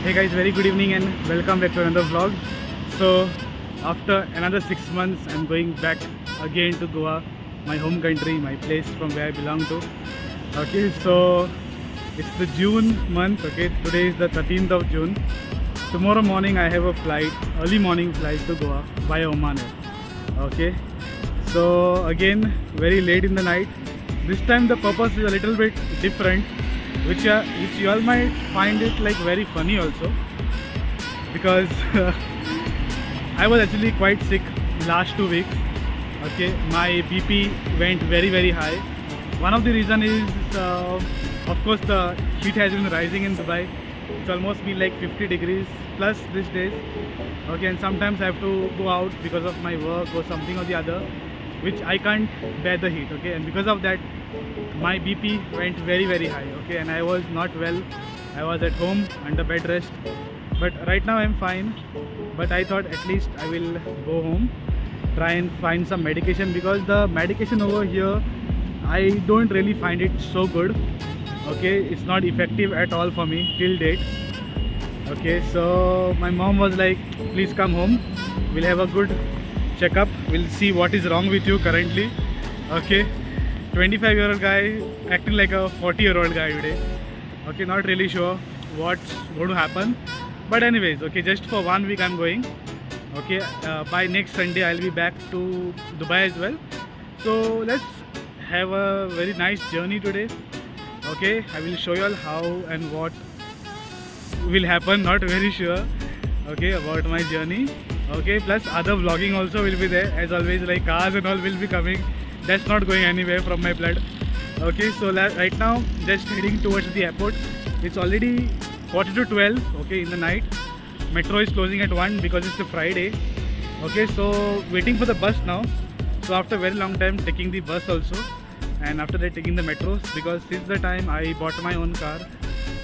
Hey guys, very good evening and welcome back to another vlog. So after another 6 months, I'm going back again to Goa, my home country, my place from where I belong to. Okay, so it's the June month. Okay, today is the 13th of June. Tomorrow morning I have a flight, early morning flight to Goa via Oman Air. Okay, so again very late in the night. This time the purpose is a little bit different, which you all might find it like very funny also, because I was actually quite sick last 2 weeks. Okay, my BP went very high. One of the reason is of course the heat has been rising in Dubai. It's almost been like 50 degrees plus these days. Okay, and sometimes I have to go out because of my work or something or the other, which I can't bear the heat. Okay, and because of that my BP went very high. Okay, and I was not well. I was at home under bed rest, but right now I'm fine. But I thought at least I will go home, try and find some medication, because the medication over here I don't really find it so good. Okay, it's not effective at all for me till date. Okay, so my mom was like, please come home, we'll have a good checkup, we'll see what is wrong with you currently. Okay, 25-year-old guy acting like a 40-year-old guy today. Okay, not really sure what's going to happen, but anyways, okay, just for 1 week I'm going. Okay, by next Sunday I'll be back to Dubai as well. So let's have a very nice journey today. Okay, I will show you all how and what will happen, not very sure. Okay, about my journey. Okay, plus other vlogging also will be there as always, like cars and all will be coming. That's not going anywhere from my blood. Okay, so right now just heading towards the airport. It's already 11:45. Okay, in the night. Metro is closing at 1 because it's a Friday. Okay, so waiting for the bus now. So after a very long time taking the bus also, and after that taking the metros, because since the time I bought my own car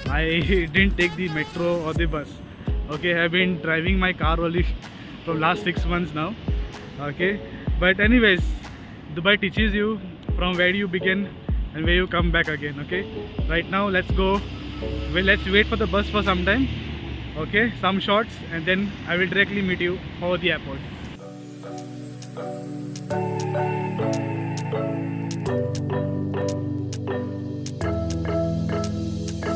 I didn't take the metro or the bus. Okay, I've been driving my car only from last 6 months now. Okay, but anyways, Dubai teaches you from where you begin and where you come back again. Okay, right now let's go. Well, let's wait for the bus for some time. Okay, some shots, and then I will directly meet you over the airport.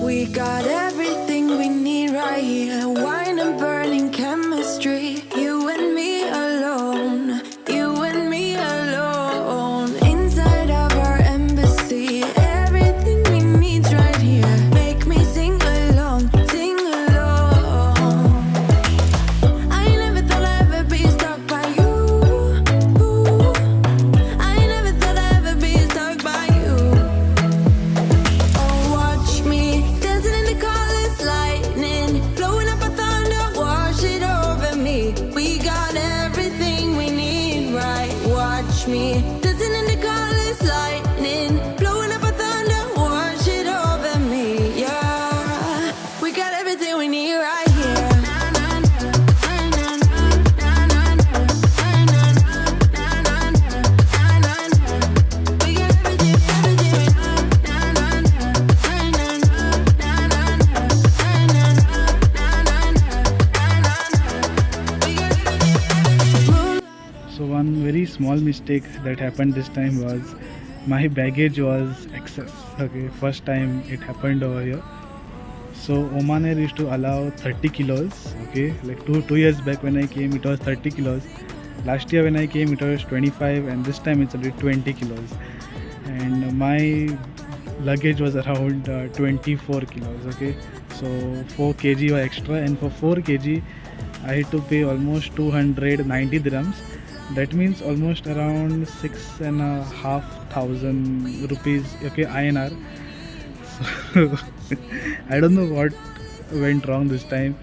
We got everything we need right here. Wine and burning chemistry. You and me alone. You and me alone. Inside of our embassy. Everything we need's right here. Make me sing along. Sing along. I never thought I'd ever be stuck by you. I never thought I'd ever be stuck by you. Oh, watch me dancing in the colors, lightning, blowing up a thunder, wash it over me. We got everything we need, right? Watch me dancing in the colors, lightning, blowing up a thunder, wash it over me. Yeah, we got everything we need right here. We got So one very small mistake that happened this time was my baggage was excess. Okay, first time it happened over here. So Oman Air used to allow 30 kilos. Okay, like two years back when I came it was 30 kilos. Last year when I came it was 25, and this time it's only 20 kilos. And my luggage was around 24 kilos. Okay, so 4 kg were extra, and for 4 kg I had to pay almost 290 dirhams. That means almost around 6,500 rupees. Okay, INR. So I don't know what went wrong this time,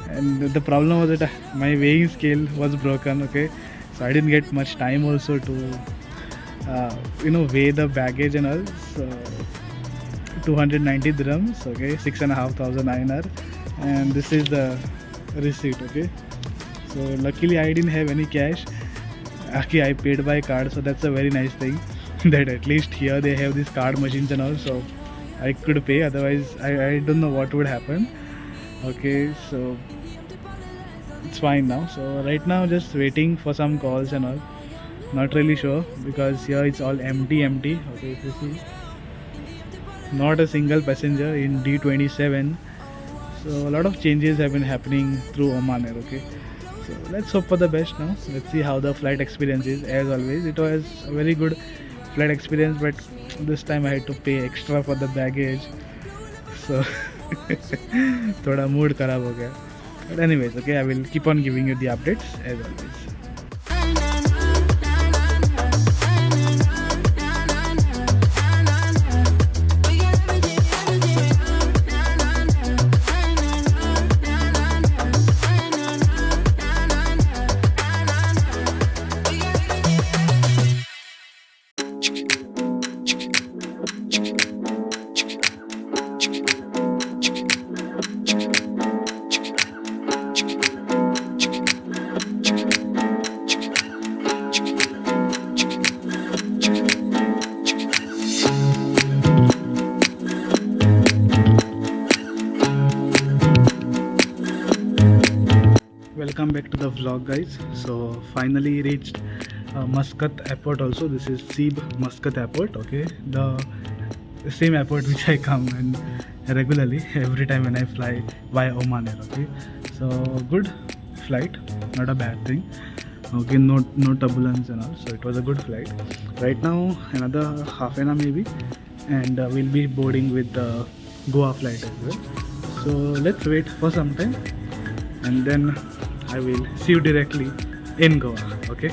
and the problem was that my weighing scale was broken. Okay, so I didn't get much time also to weigh the baggage and all. So 290 dirhams. Okay, 6,500 INR, and this is the receipt. Okay, so luckily I didn't have any cash. Okay, I paid by card, so that's a very nice thing that at least here they have these card machines and all, so I could pay. Otherwise I don't know what would happen. Okay, so it's fine now. So right now just waiting for some calls and all. Not really sure because here it's all empty. Okay, if you see, not a single passenger in D27. So a lot of changes have been happening through Oman Air. Okay, so let's hope for the best now. Let's see how the flight experience is. As always, it was a very good flight experience, but this time I had to pay extra for the baggage. So थोड़ा mood खराब हो गया. But anyways, okay, I will keep on giving you the updates as always. Welcome back to the vlog, guys. So finally reached Muscat airport. Also, this is Seeb Muscat airport. Okay, the same airport which I come in regularly every time when I fly via Oman Air. Okay, so good flight, not a bad thing. Okay, no turbulence and all, so it was a good flight. Right now another half an hour maybe, and we'll be boarding with the Goa flight as well. So let's wait for some time, and then I will see you directly in Goa. Okay.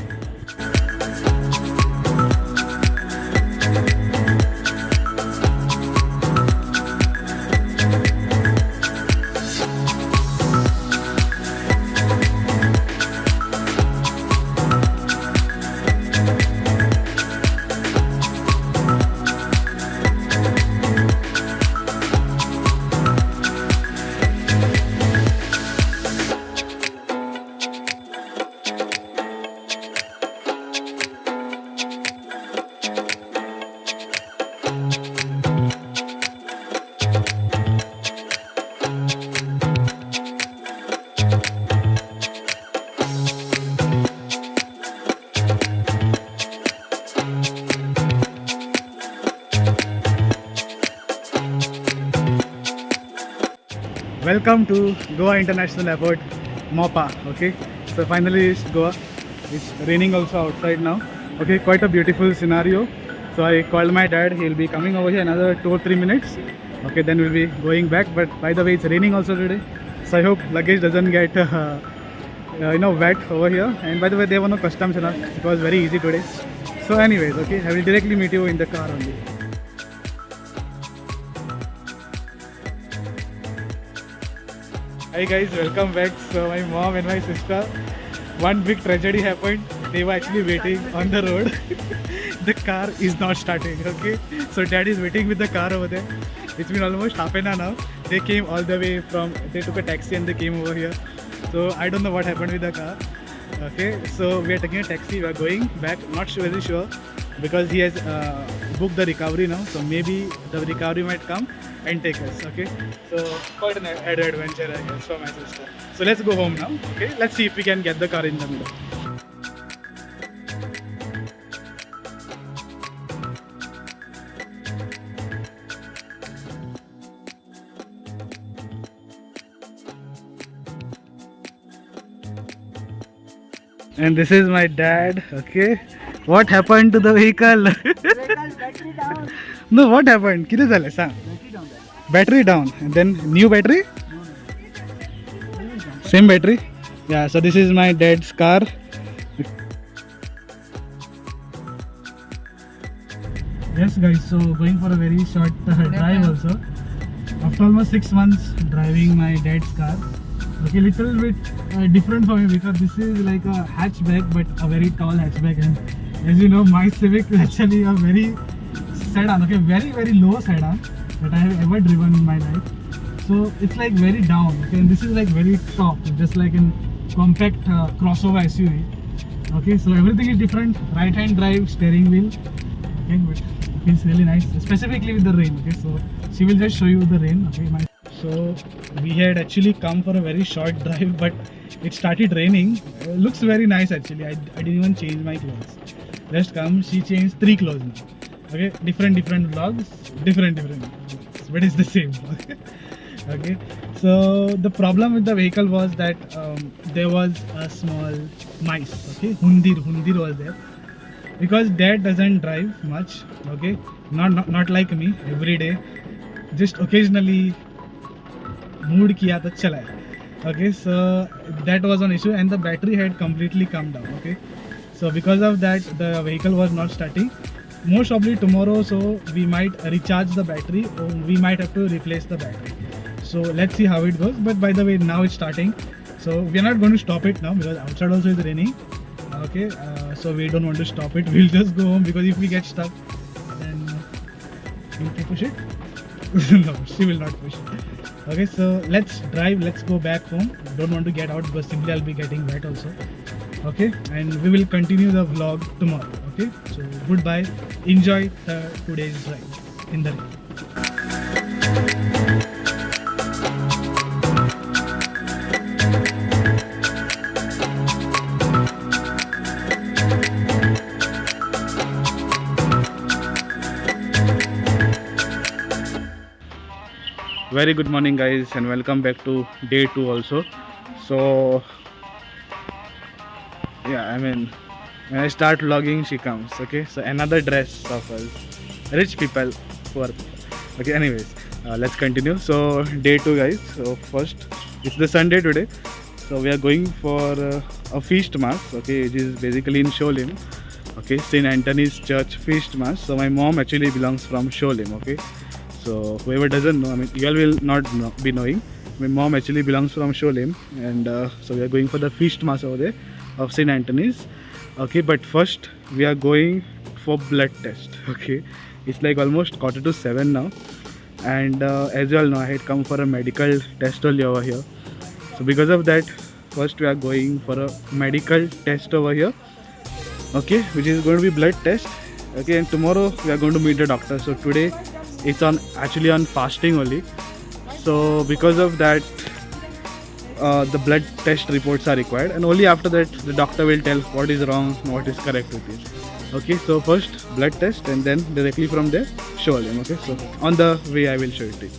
Welcome to Goa International Airport, Mopa. Okay, so finally reached Goa. It's raining also outside now. Okay, quite a beautiful scenario. So I called my dad. He'll be coming over here another 2 or 3 minutes. Okay, then we'll be going back. But by the way, it's raining also today. So I hope luggage doesn't get wet over here. And by the way, there were no customs enough. It was very easy today. So anyways, okay, I will directly meet you in the car only. Hi guys, welcome back. So my mom and my sister, one big tragedy happened. They were actually waiting on the road. The car is not starting. Okay, so dad is waiting with the car over there. It's been almost half an hour now. They came all the way they took a taxi and they came over here. So I don't know what happened with the car. Okay, so we are taking a taxi. We are going back. Not very sure because he has booked the recovery now. So maybe the recovery might come and take us. Okay, so quite an added adventure I guess for my sister. So let's go home now. Okay, let's see if we can get the car in the middle. And this is my dad. Okay, what happened to the vehicle? Battery down. No, what happened? किती झाले सांग? Battery down. And then new battery? Same battery? Yeah, so this is my dad's car. Yes guys, so going for a very short drive also. After almost 6 months driving my dad's car. Okay, little bit different for me because this is like a hatchback but a very tall hatchback, and as you know my Civic is actually a very sedan, okay, very low sedan that I have ever driven in my life. So it's like very down, okay, and this is like very top, just like in compact crossover SUV. Okay, so everything is different. Right hand drive, steering wheel. Okay, but it feels really nice, specifically with the rain. Okay, so she will just show you the rain. Okay, So we had actually come for a very short drive, but it started raining. Looks very nice actually. I didn't even change my clothes. Just come, she changed 3 clothes now. Okay, different vlogs, different vlogs, but it's the same. Okay, so the problem with the vehicle was that there was a small mice. Okay, hundir was there, because dad doesn't drive much. Okay, not like me every day, just occasionally mood kiya to chala. Okay, so that was an issue, and the battery had completely come down. Okay, so because of that the vehicle was not starting. Most probably tomorrow, so we might recharge the battery, or we might have to replace the battery. So let's see how it goes. But by the way, now it's starting, so we are not going to stop it now because outside also is raining. Okay, so we don't want to stop it. We'll just go home, because if we get stuck, then will you push it? No, she will not push it. Okay, so let's drive, let's go back home. Don't want to get out because simply I'll be getting wet also. Okay, and we will continue the vlog tomorrow. Okay, so goodbye, enjoy today's drive in the rain. Very good morning guys, and welcome back to day 2 also. So yeah, I mean, when I start vlogging she comes. Okay, so another dress of us, rich people, poor people. Okay, anyways, let's continue. So day 2 guys. So first, it's the Sunday today, so we are going for a feast mass. Okay, it is basically in Sholim. Okay, St. Anthony's Church feast mass. So my mom actually belongs from Sholim. Okay, so whoever doesn't know, I mean, you all will not be knowing. My mom actually belongs from Sholim, and so we are going for the feast mass over there of St. Anthony's. Okay, but first we are going for blood test. Okay, it's like almost 6:45 now, and as you all know, I had come for a medical test only over here. So because of that, first we are going for a medical test over here. Okay, which is going to be blood test. Okay, and tomorrow we are going to meet the doctor. So today it's actually on fasting only. So because of that, the blood test reports are required, and only after that the doctor will tell what is wrong, what is correct with it. Okay, so first blood test, and then directly from there show them. Okay, so on the way I will show it to you.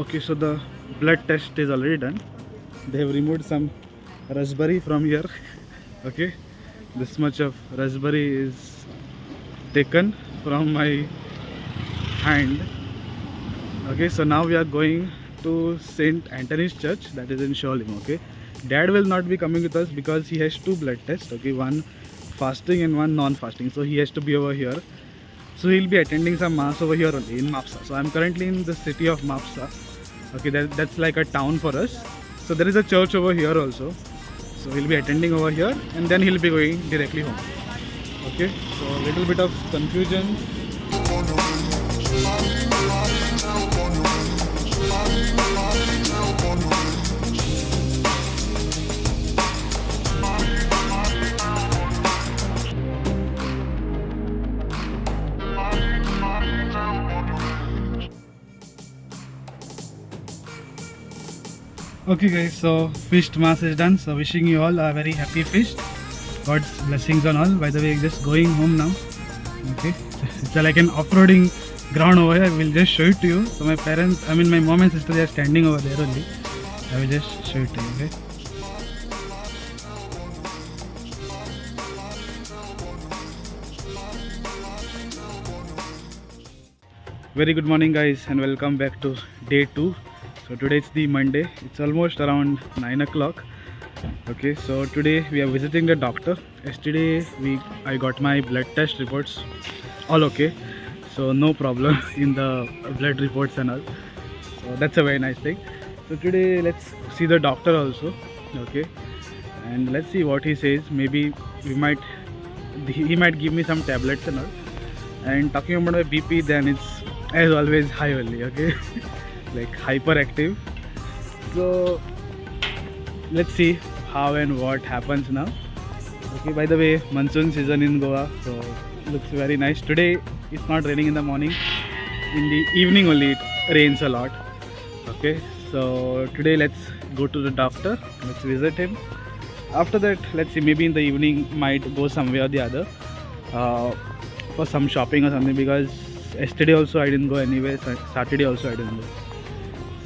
Okay, so the blood test is already done. They have removed some raspberry from here. Okay, this much of raspberry is taken from my hand. Okay, so now we are going to St. Anthony's Church, that is in Sholim. Okay, dad will not be coming with us because he has 2 blood tests. Okay, one fasting and one non-fasting, so he has to be over here. So he'll be attending some mass over here only in Mapsa. So I'm currently in the city of Mapsa. Okay, that's like a town for us. So there is a church over here also. So he'll be attending over here, and then he'll be going directly home. Okay, so a little bit of confusion. Okay guys, so feast mass is done. So wishing you all a very happy feast. God's blessings on all. By the way, just going home now. Okay, it's like an off-roading ground over here. I will just show it to you. So my parents, I mean my mom and sister, they are standing over there only. I will just show it to you. Okay. Very good morning guys, and welcome back to day 2. So today it's the Monday. It's almost around 9 o'clock. Okay, so today we are visiting the doctor. Yesterday I got my blood test reports all okay, so no problem in the blood reports and all. So that's a very nice thing. So today let's see the doctor also, okay, and let's see what he says. Maybe he might give me some tablets and all. And talking about my BP, then it's as always high only, okay, like hyperactive. So let's see how and what happens now. Okay, by the way, monsoon season in Goa, so looks very nice. Today it's not raining in the morning. In the evening only it rains a lot. Okay, so today let's go to the doctor. Let's visit him. After that, let's see. Maybe in the evening might go somewhere or the other for some shopping or something. Because yesterday also I didn't go anywhere. Saturday also I didn't go.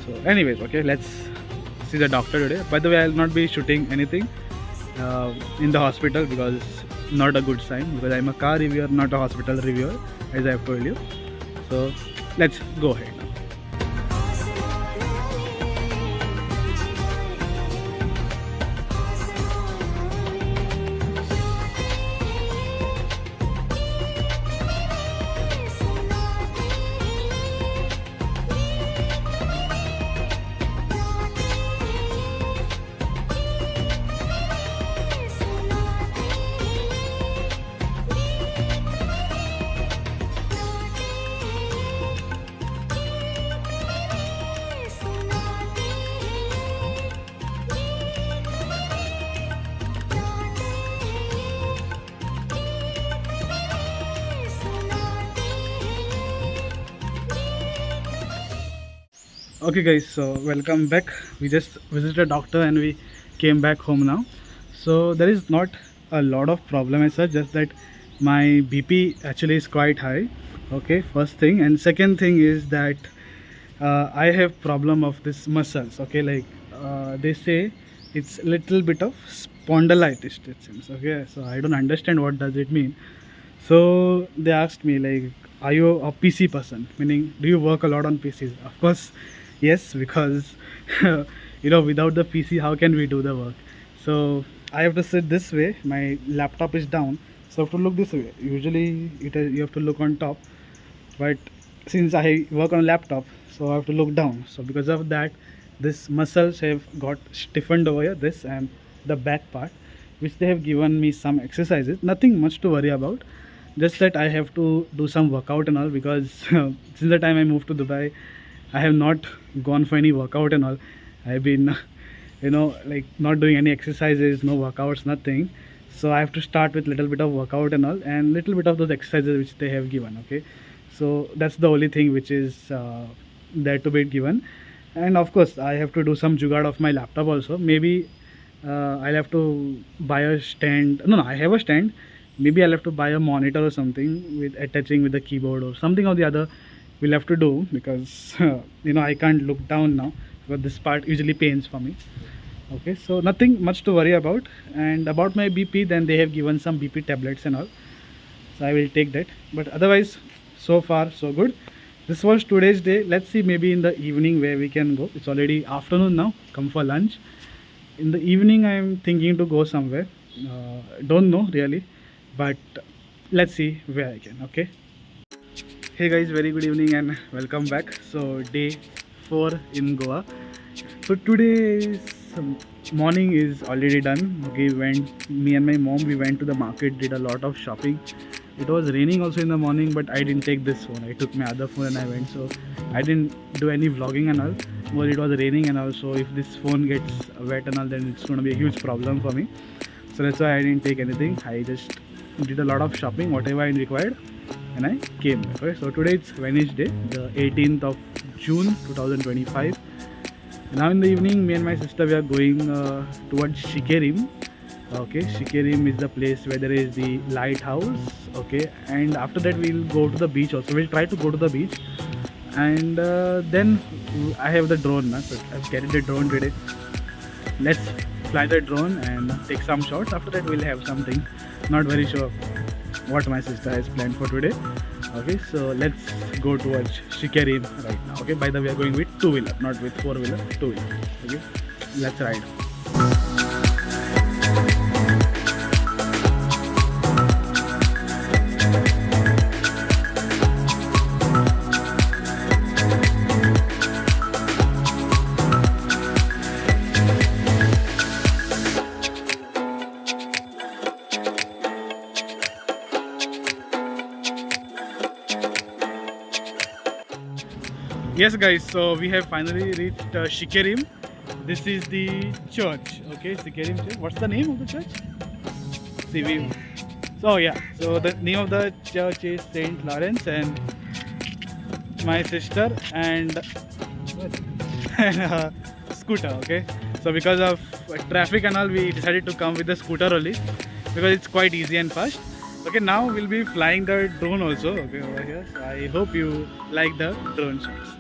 So, anyways, okay, let's see the doctor today. By the way, I'll not be shooting anything in the hospital because it's not a good sign, because I'm a car reviewer, not a hospital reviewer, as I've told you. So let's go ahead now. Okay guys, so welcome back. We just visited a doctor and we came back home now. So there is not a lot of problem as such, just that my BP actually is quite high. Okay, first thing. And second thing is that I have problem of this muscles. Okay, like they say it's little bit of spondylitis, it seems. Okay, so I don't understand what does it mean. So they asked me like, are you a PC person? Meaning, do you work a lot on PCs? Of course, yes, because without the PC, how can we do the work? So I have to sit this way. My laptop is down, so I have to look this way. Usually, you have to look on top, but since I work on a laptop, so I have to look down. So because of that, this muscles have got stiffened over here, this and the back part, which they have given me some exercises. Nothing much to worry about. Just that I have to do some workout and all, because since the time I moved to Dubai, I have not gone for any workout and all. I've been, like not doing any exercises, no workouts, nothing. So I have to start with little bit of workout and all, and little bit of those exercises which they have given. Okay, so that's the only thing which is there to be given. And of course, I have to do some jugaad of my laptop also. Maybe I'll have to buy a stand. No, I have a stand. Maybe I'll have to buy a monitor or something with attaching with the keyboard or something or the other. We'll have to do, because I can't look down now, because this part usually pains for me. Okay, so nothing much to worry about. And about my BP, then they have given some BP tablets and all, so I will take that. But otherwise, so far so good. This was today's day. Let's see, maybe in the evening where we can go. It's already afternoon now. Come for lunch. In the evening I am thinking to go somewhere. Don't know really, but let's see where I can. Okay, hey guys, very good evening and welcome back. So day 4 in Goa. So today's morning is already done. Okay, me and my mom, we went to the market, did a lot of shopping. It was raining also in the morning, but I didn't take this phone. I took my other phone and I went. So I didn't do any vlogging and all. Well, it was raining and also if this phone gets wet and all, then it's going to be a huge problem for me. So that's why I didn't take anything. I just did a lot of shopping, whatever I required, and I came back. Okay, so today it's Wednesday, the 18th of June 2025. Now in the evening, me and my sister, we are going towards Shikerim. Okay, Shikerim is the place where there is the lighthouse. Okay, and after that we'll go to the beach also. We'll try to go to the beach, and then I have the drone now, so I've carried the drone today. Let's fly the drone and take some shots. After that we'll have something. Not very sure what my sister has planned for today. Okay, so let's go towards Shikerim right now. Okay, by the way, we are going with 2-wheeler, not with 4-wheeler, 2-wheeler. Okay, let's ride. yes guys, so we have finally reached Shikerim. This is the church, okay, Shikerim church. What's the name of the church? See, so yeah, so the name of the church is Saint Lawrence, and my sister and scooter, okay. So because of traffic and all, we decided to come with the scooter only because it's quite easy and fast. Okay, now we'll be flying the drone also, okay, over here. So I hope you like the drone shots.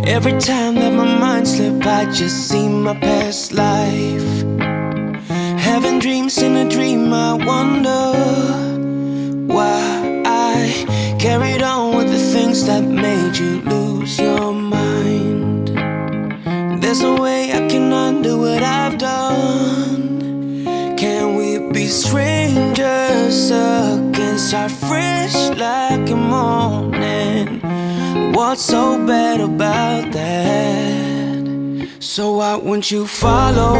Every time that my mind slip, I just see my past life. Having dreams in a dream, I wonder why I carried on with the things that made you lose your mind. There's no way I can undo what I've done. Can we be strangers again, start fresh like a morning? What's so bad about that? So why won't you follow?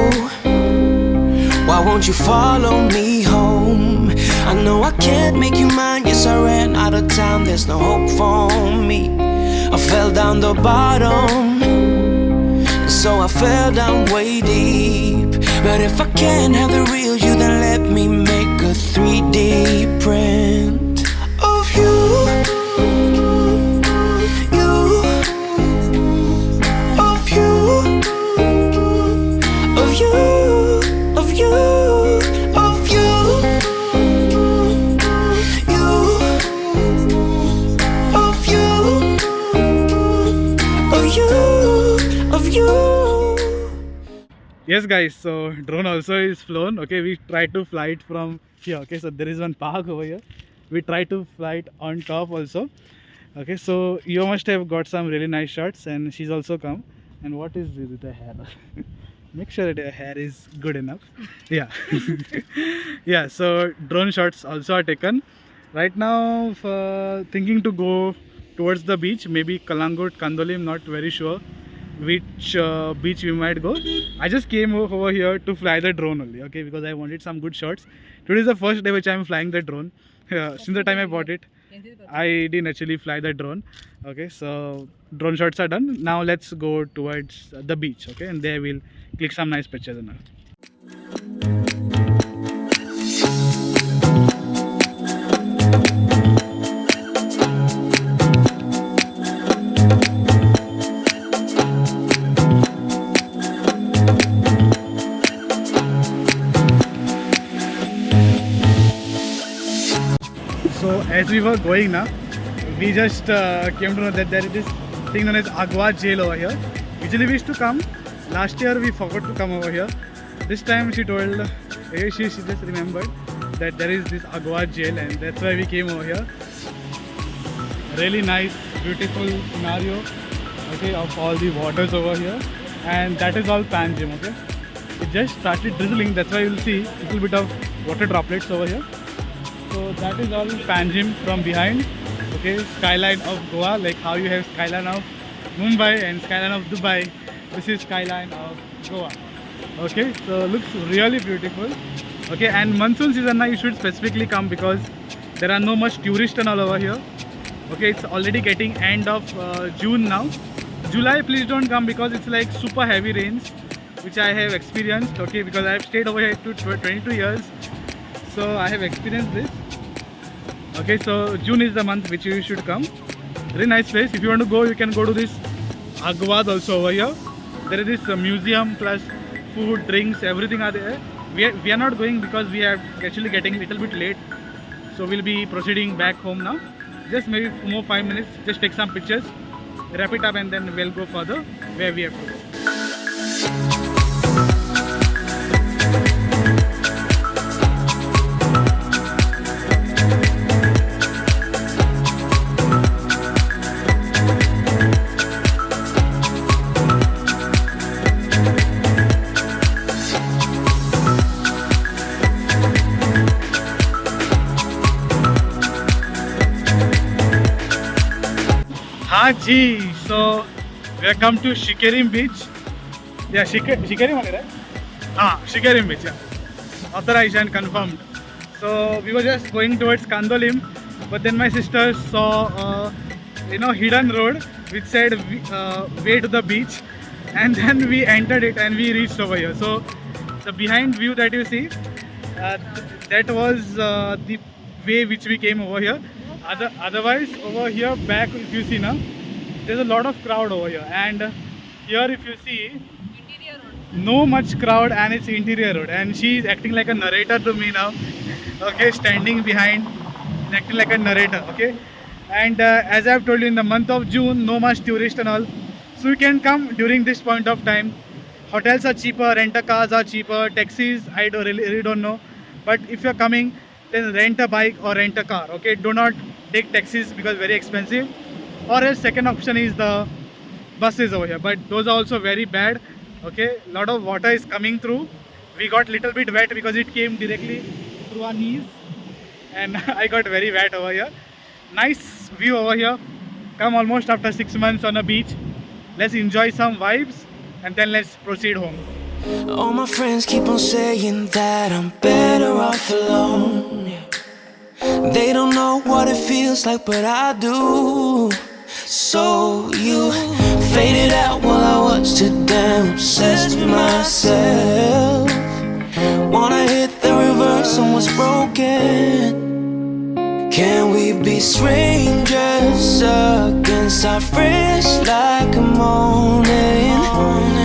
Why won't you follow me home? I know I can't make you mine. Yes, I ran out of time. There's no hope for me. I fell down the bottom, so I fell down way deep. But if I can't have the real you, then let me make a 3D print of you. Yes guys, so drone also is flown. Okay, we tried to fly it from here. Okay, so there is one park over here. We tried to fly it on top also. Okay, so you must have got some really nice shots, and she's also come. And what is this with the hair? Make sure that your hair is good enough. Yeah. Yeah, so drone shots also are taken. Right now thinking to go towards the beach, maybe Kalangut, Kandolim, not very sure which beach we might go. I just came over here to fly the drone only, okay, because I wanted some good shots. Today is the first day which I am flying the drone. Since the time I bought it, I didn't actually fly the drone. Okay, so drone shots are done. Now let's go towards the beach, okay, and there we'll click some nice pictures and all. So as we were going now, we just came to know that there is this thing known as Agwa jail over here. Usually we used to come. Last year we forgot to come over here. This time she told, she just remembered that there is this Agwa jail, and that's why we came over here. Really nice, beautiful scenario, okay, of all the waters over here, and that is all Panjim, okay. It just started drizzling, that's why you will see a little bit of water droplets over here. So that is all Panjim from behind, okay, skyline of Goa, like how you have skyline of Mumbai and skyline of Dubai. This is skyline of Goa, okay. So looks really beautiful, okay. And monsoon season now you should specifically come because there are no much tourists and all over here, okay. It's already getting end of June now. July please don't come because it's like super heavy rains, which I have experienced, okay, because I have stayed over here to 22 years, so I have experienced this. Okay, so June is the month which you should come. Very nice place. If you want to go, you can go to this Agwad also over here. There is this museum plus food, drinks, everything are there. We are not going because we are actually getting a little bit late. So we'll be proceeding back home now. Just maybe more 5 minutes. Just take some pictures, wrap it up, and then we'll go further where we have to go. Ji, so we have come to Shikerim beach. Yeah, Shikerim only, right? Shikerim beach, yeah. Authorized and confirmed. So we were just going towards Kandolim, but then my sister saw hidden road which said way to the beach, and then we entered it and we reached over here. So the behind view that you see, that was the way which we came over here. Otherwise over here back, if you see now, there's a lot of crowd over here, and here if you see, no much crowd, and it's interior road, and she's acting like a narrator to me now. Okay, standing behind, acting like a narrator. Okay, and as I've told you, in the month of June, no much tourist and all, so you can come during this point of time. Hotels are cheaper, rent-a-cars are cheaper, taxis I really don't know, but if you're coming, then rent a bike or rent a car. Okay, do not take taxis because very expensive, or else second option is the buses over here, but those are also very bad. Okay, lot of water is coming through. We got little bit wet because it came directly through our knees, and I got very wet over here. Nice view over here. Come almost after 6 months on a beach. Let's enjoy some vibes and then let's proceed home. All my friends keep on saying that I'm better off alone. They don't know what it feels like, but I do. So you faded out while I watched it down, obsessed with myself. Wanna hit the reverse on what's broken. Can we be strangers again? Start fresh like a morning.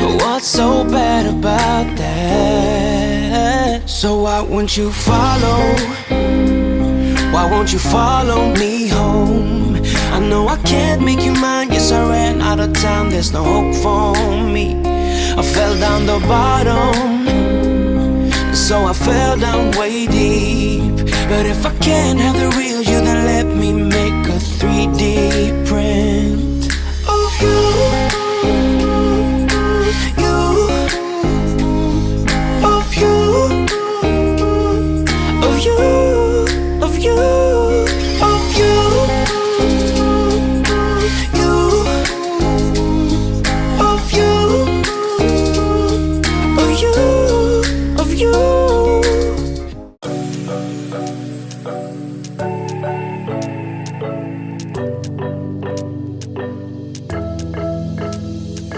But what's so bad about that? So why won't you follow? Why won't you follow me home? I know I can't make you mine. Yes, I ran out of time. There's no hope for me. I fell down the bottom, so I fell down way deep. But if I can't have the real you, then let me make a 3D print of you.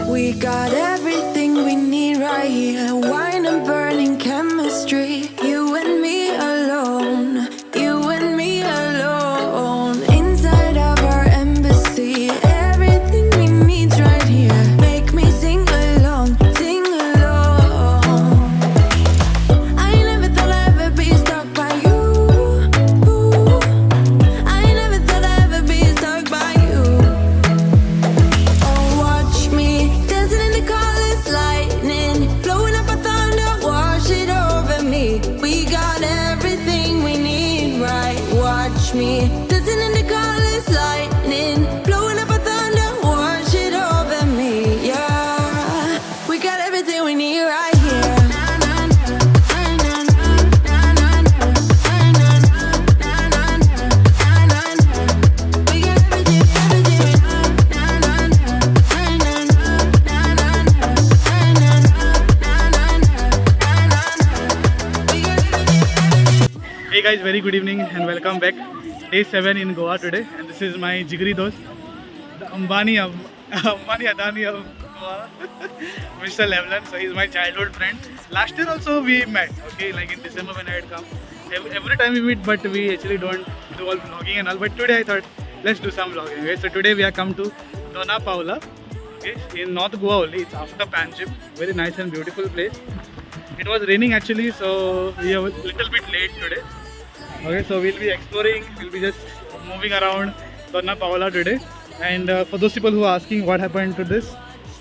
We got everything we need right here. Wine and burning chemistry. You and me alone. You and me alone. Inside of our embassy. Everything we need's right here. Make me sing along. Sing along. I never thought I'd ever be stuck by you. I never thought I'd ever be stuck by you. Oh, watch me dancing in the colors, lightning, blowing up a thunder, wash it over me. We got everything we need, right? Watch me dancing in the colors, lightning, blowing up a thunder, wash it over me. Yeah, we got everything we need right here. We got everything, Hey guys, very good evening and welcome back. Day 7 in Goa today, and this is my Jigri dost, the Ambani Adani of Goa, Mr. Levland. So he's my childhood friend. Last year also we met, okay, like in December when I had come. Every time we meet, but we actually don't do all vlogging and all. But today I thought, let's do some vlogging. Okay? So today we are come to Dona Paula, okay, in North Goa only. It's after Panjim. Very nice and beautiful place. It was raining actually, so we are a little bit late today. Okay, so we'll be exploring, we'll be just moving around Dona Paula today. And for those people who are asking what happened to this,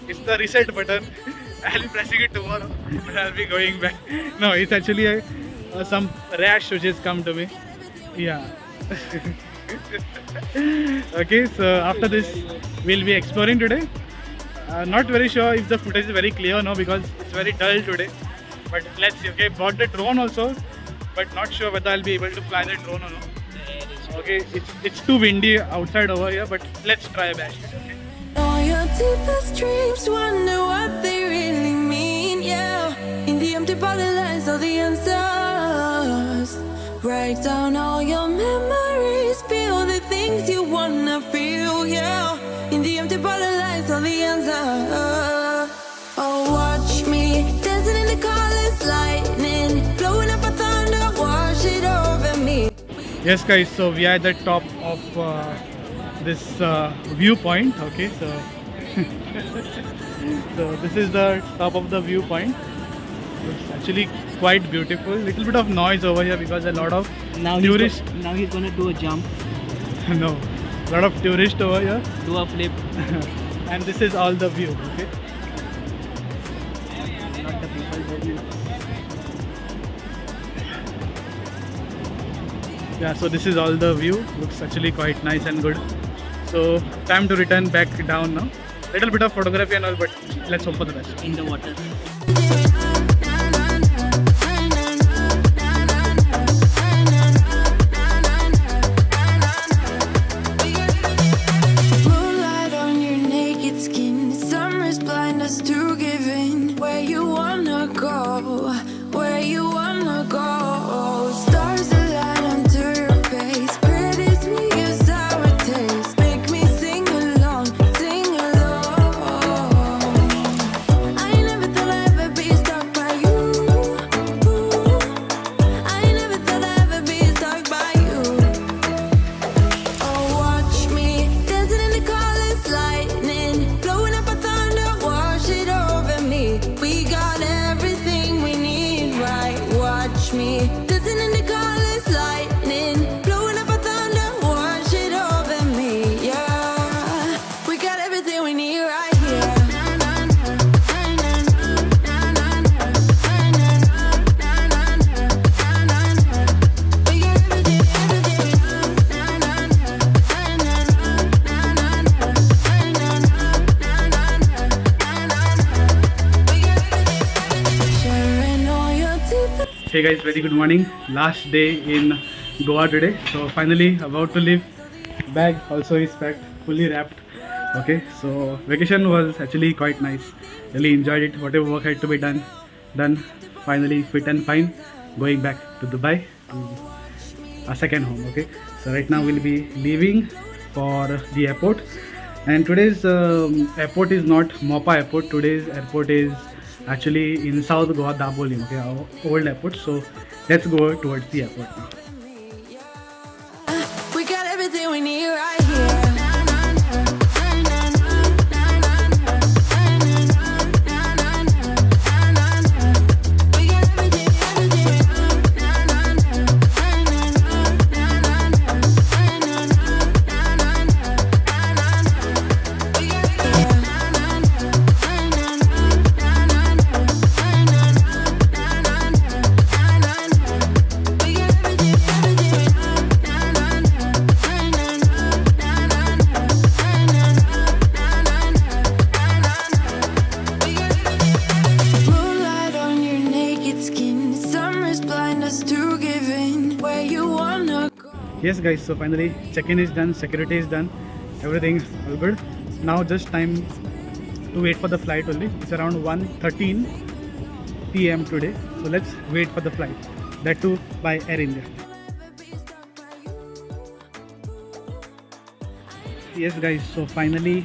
it's the reset button. I'll be pressing it tomorrow, but I'll be going back. No, it's actually some rash which has come to me. Yeah. Okay, so after this, we'll be exploring today. Not very sure if the footage is very clear or no, because it's very dull today. But let's see. Okay, bought the drone also, but not sure whether I'll be able to fly the drone or not. Okay, it's too windy outside over here, but let's try best. Okay? All your deepest dreams, wonder what they really mean, yeah. In the empty bottle lies all the answers. Write down all your memories, feel the things you wanna feel, yeah. In the empty bottle know the answer. Oh, watch me dancing in the colors, lightning, blowing up a thunder, wash it over me. Yes guys, so we are at the top of this viewpoint. Okay, so so this is the top of the viewpoint. It's actually quite beautiful. Little bit of noise over here because a lot of tourists. Now he's gonna do a jump, No, lot of tourists over here, do a flip. and this is all the view. Okay, Not the people who yeah. So this is all the view. Looks actually quite nice and good. So time to return back down now. Little bit of photography and all, but let's hope for the best. in the water. Moonlight on your naked skin, summer's blind us to giving. Where you wanna go, where you wanna go. Stars align onto your face, pretty sweet your sour taste. Make me sing along, sing along. I never thought I'd ever be stuck by you. I never thought I'd ever be stuck by you. Oh, watch me dancing in the colors, lightning, blowing up a thunder, wash it over me. We got everything we need, right? Watch me dancing in the colors, lightning, blowing up a thunder, wash it over me. Yeah, we got everything we need right here. We got sharing all your deepest. Hey guys, very good morning. Last day in Goa today. So finally about to leave. Bag also is packed, fully wrapped. Okay, so vacation was actually quite nice. Really enjoyed it. Whatever work had to be done, done. Finally fit and fine. Going back to Dubai, to our second home. Okay, so right now we'll be leaving for the airport. And today's airport is not Mopa airport. Today's airport is actually in South Goa, Daboli, okay, our old airport. So let's go towards the airport now. We got everything we need right here. We got moonlight on your naked skin, summer's blind us to giving. Where you wanna go. Yes guys, so finally check-in is done, security is done, everything all good. Now just time to wait for the flight only. It's around 1:13 PM today. So let's wait for the flight. That too by Air India. Yes guys, so finally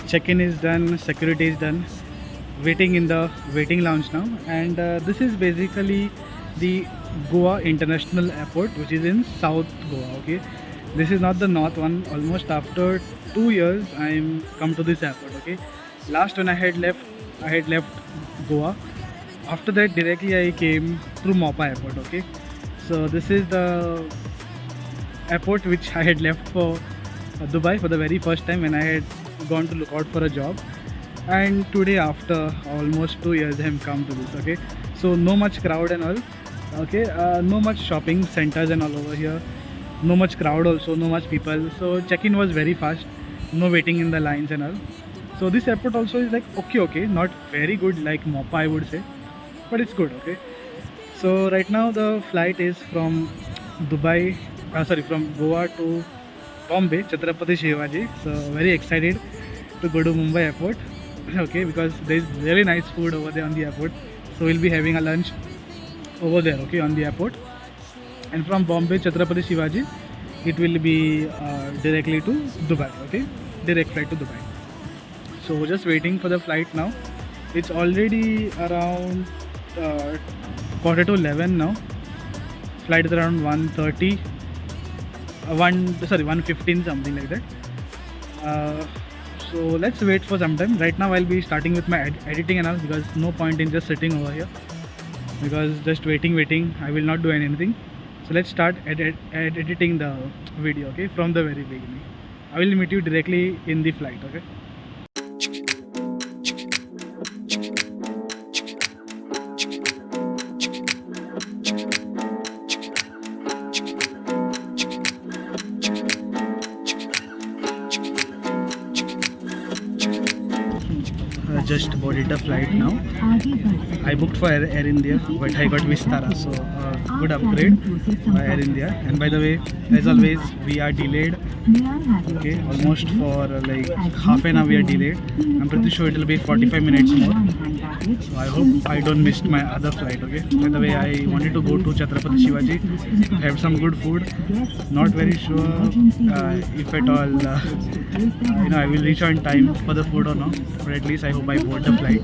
check-in is done, security is done. Waiting in the waiting lounge now, and this is basically the Goa International Airport, which is in South Goa. Okay, this is not the north one. Almost after 2 years I'm come to this airport. Okay, last when I had left Goa. After that directly I came through Mopa airport. Okay, so this is the airport which I had left for Dubai for the very first time when I had gone to look out for a job. And today after almost 2 years I have come to this. Okay, so no much crowd and all. Okay, no much shopping centers and all over here, no much crowd also, no much people. So check-in was very fast, no waiting in the lines and all. So this airport also is like okay, not very good like Mopa I would say, but it's good. Okay, so right now the flight is from from Goa to Bombay, Chhatrapati Shivaji. So very excited to go to Mumbai airport. Okay, because there is really nice food over there on the airport. So we'll be having a lunch over there. Okay, on the airport. And from Bombay, Chhatrapati Shivaji, it will be directly to Dubai. Okay, direct flight to Dubai. So just waiting for the flight now. It's already around quarter to 11 now. Flight is around 1:30, 1:15, something like that. So let's wait for some time. Right now I'll be starting with my editing and all, because no point in just sitting over here, because just waiting I will not do anything. So let's start editing the video, okay, from the very beginning. I will meet you directly in the flight, okay. Just boarded the flight now. I booked for Air India, but I got Vistara, so good upgrade by Air India. And by the way, as always, we are delayed. Okay, almost for like half an hour we are delayed. I'm pretty sure it will be 45 minutes more. So I hope I don't miss my other flight. Okay. By the way, I wanted to go to Chhatrapati Shivaji, have some good food. Not very sure if at all I will reach on time for the food or not. But at least I hope I board the flight.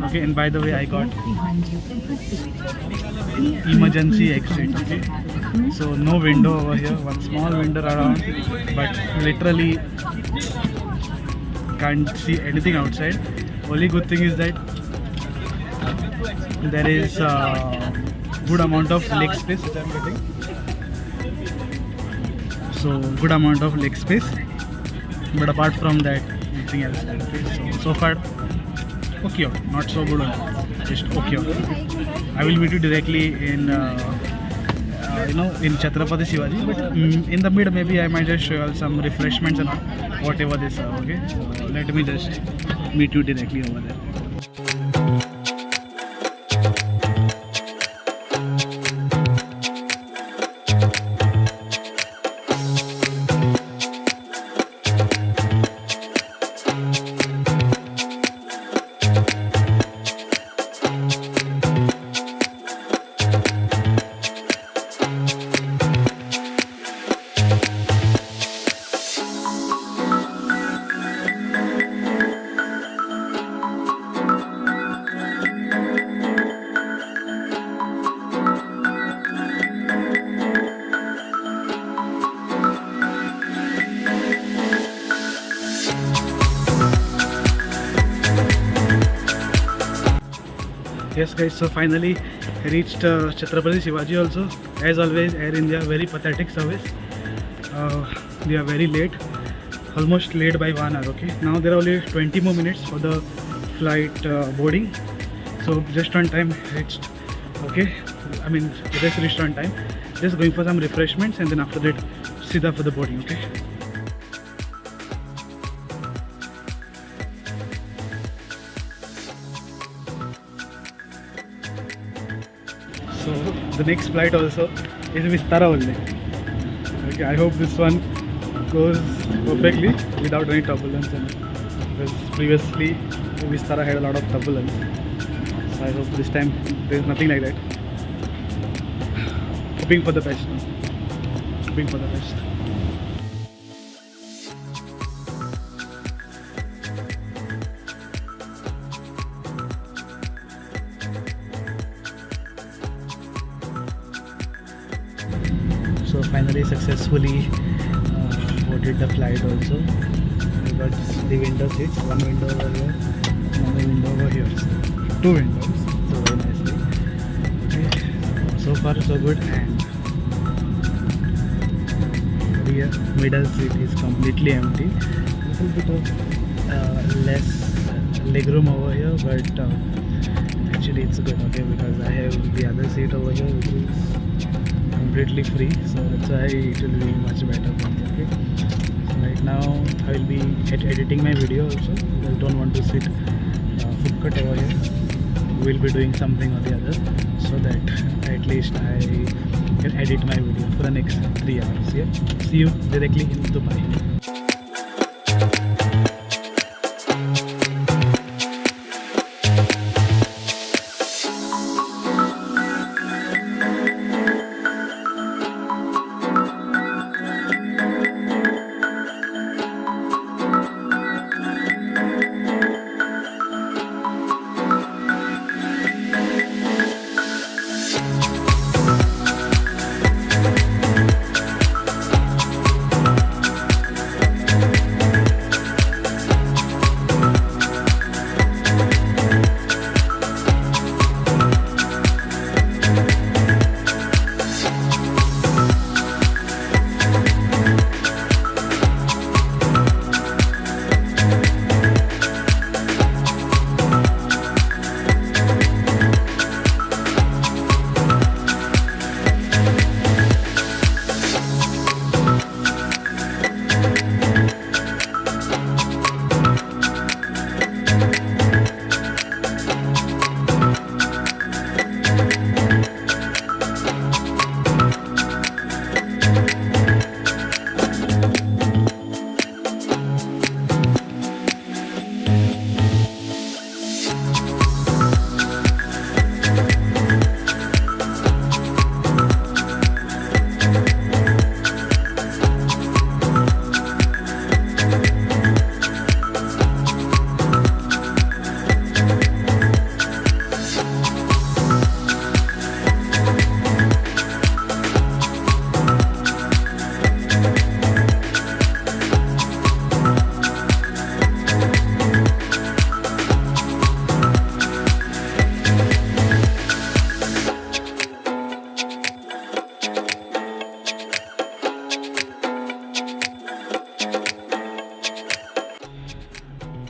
Okay. And by the way, I got emergency exit. Okay. So no window over here. One small window around, but literally can't see anything outside. Only good thing is that there is good amount of leg space which I'm getting. So good amount of leg space, but apart from that, nothing else. Okay. So far, okay, not so good, just okay. I will meet you directly in in Chhatrapati Shivaji, but in the mid maybe I might just show you some refreshments and all, whatever they serve. Okay, so let me just meet you directly over there. Yes guys, so finally reached Chhatrapati Shivaji also. As always, Air India, very pathetic service. We are very late, almost late by 1 hour. Okay, now there are only 20 more minutes for the flight boarding. So just on time reached. Okay, I mean just reached on time. Just going for some refreshments and then after that, Sida for the boarding. Okay. So the next flight also is Vistara only. Okay, I hope this one goes perfectly without any turbulence, because previously Vistara had a lot of turbulence. So I hope this time there is nothing like that. Hoping for the best. Hoping for the best. So finally successfully boarded the flight also. We got the window seats, one window over here, another window over here. So 2 windows, so very nicely. Okay, so far so good. And here middle seat is completely empty. Little bit of less legroom over here, but actually it's good, okay, because I have the other seat over here which is completely free, so that's why it will be much better for me. Okay, so right now I will be editing my video also, because I don't want to sit foot cut over here. We will be doing something or the other, so that at least I can edit my video for the next 3 hours. Yeah, see you directly in Dubai.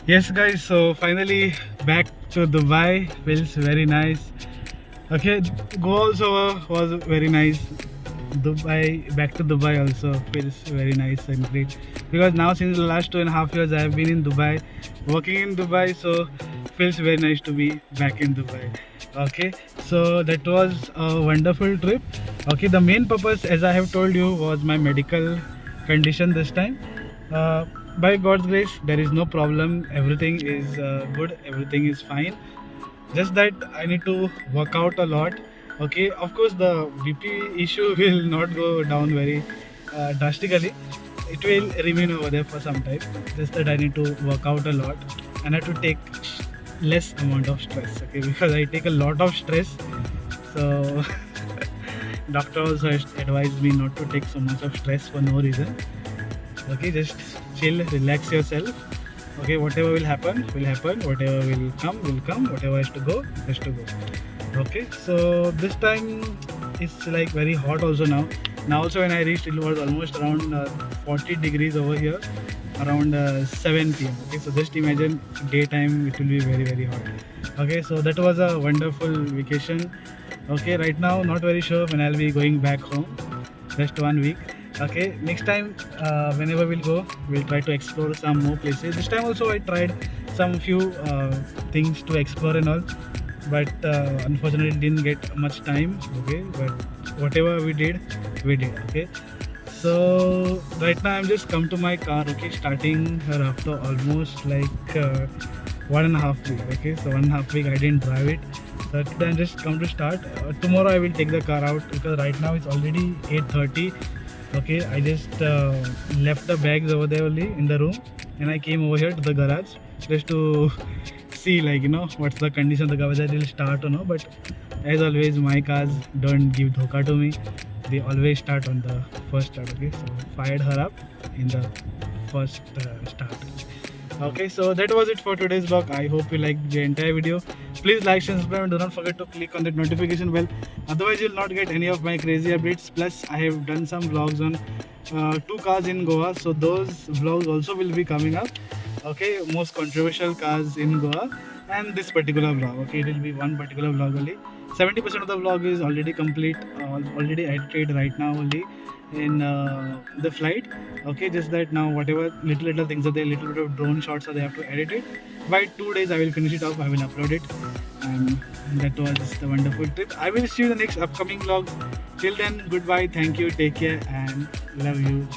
Yes guys, so finally back to Dubai. Feels very nice. Okay, Goa also was very nice. Back to Dubai also feels very nice and great, because now since the last 2.5 years I have been in Dubai, working in Dubai, so feels very nice to be back in Dubai. Okay, so that was a wonderful trip. Okay, the main purpose, as I have told you, was my medical condition this time. By God's grace, there is no problem. Everything is good. Everything is fine. Just that I need to work out a lot. Okay, of course, the BP issue will not go down very drastically. It will remain over there for some time. Just that I need to work out a lot and I have to take less amount of stress. Okay, because I take a lot of stress. So, doctor also advised me not to take so much of stress for no reason. Okay, just chill, relax yourself. Okay, whatever will happen, whatever will come, whatever has to go, has to go. Okay, so this time it's like very hot also now. Now also when I reached, it was almost around 40 degrees over here, around 7 p.m. Okay, so just imagine daytime it will be very hot. Okay, so that was a wonderful vacation. Okay, right now not very sure when I'll be going back home. Just 1 week. Okay, next time whenever we'll go, we'll try to explore some more places. This time also I tried some few things to explore and all, but unfortunately didn't get much time. Okay, but whatever we did. Okay, so right now I'm just come to my car. Okay, starting here after almost like 1.5 week. Okay, so 1.5 week I didn't drive it. So today I'm just come to start. Tomorrow I will take the car out, because right now it's already 8:30. Okay, I just left the bags over there only in the room, and I came over here to the garage just to see, like, what's the condition of the car, whether it will start or no. But as always, my cars don't give dhoka to me. They always start on the first start. Okay, so fired her up in the first start. Okay, so that was it for today's vlog. I hope you liked the entire video. Please like, share, subscribe, and do not forget to click on that notification bell. Otherwise, you'll not get any of my crazy updates. Plus, I have done some vlogs on 2 cars in Goa, so those vlogs also will be coming up. Okay, most controversial cars in Goa, and this particular vlog. Okay, it will be one particular vlog only. 70% of the vlog is already complete, already edited right now only in the flight. Okay, just that now whatever little things are there, little bit of drone shots are, they have to edit it. By 2 days I will finish it off, I will upload it, and that was the wonderful trip. I will see you in the next upcoming vlog. Till then, goodbye, thank you, take care, and love you.